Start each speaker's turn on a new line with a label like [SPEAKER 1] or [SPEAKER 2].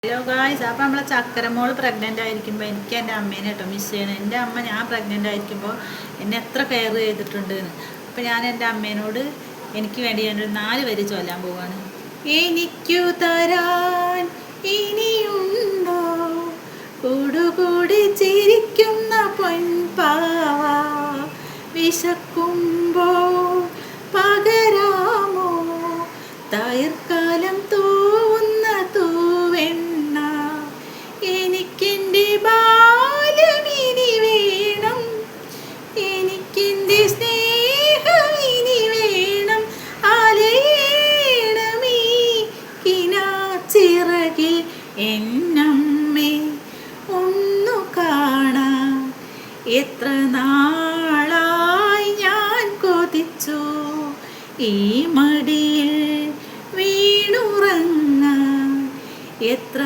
[SPEAKER 1] Hello guys, അപ്പോൾ നമ്മളെ ചക്കരമോൾ pregnant ആയിരിക്കുമ്പോൾ എനിക്ക് എൻ്റെ അമ്മേനെ കേട്ടോ മിസ് ചെയ്യണം. എൻ്റെ അമ്മ ഞാൻ പ്രഗ്നൻ്റ് ആയിരിക്കുമ്പോൾ എന്നെ എത്ര കെയർ ചെയ്തിട്ടുണ്ട്. അപ്പോൾ ഞാൻ എൻ്റെ അമ്മേനോട് എനിക്ക് വേണ്ടി ഞാനൊരു 4 വരി ചൊല്ലാൻ പോവാണ്. എനിക്കു തരാൻ ഇനിയുണ്ടോ കൂടുകൂടി ചിരിക്കുന്ന പൊൻപാവ, വിശക്കുമ്പോൾ പകരാമോ തയർക്കാലം തൂവുന്ന തൂവെണ്ണ, എനിക്കെൻ്റെ ബാല്യം ഇനി വേണം, എനിക്കെൻ്റെ സ്നേഹം ഇനി വേണം, അലയണമീ കിനാച്ചിറകിൽ എന്നമ്മേ ഒന്നു കാണാൻ. എത്ര നാളായി ഞാൻ കൊതിച്ചു ഈ മടിയിൽ വീണുറങ്ങാൻ, എത്ര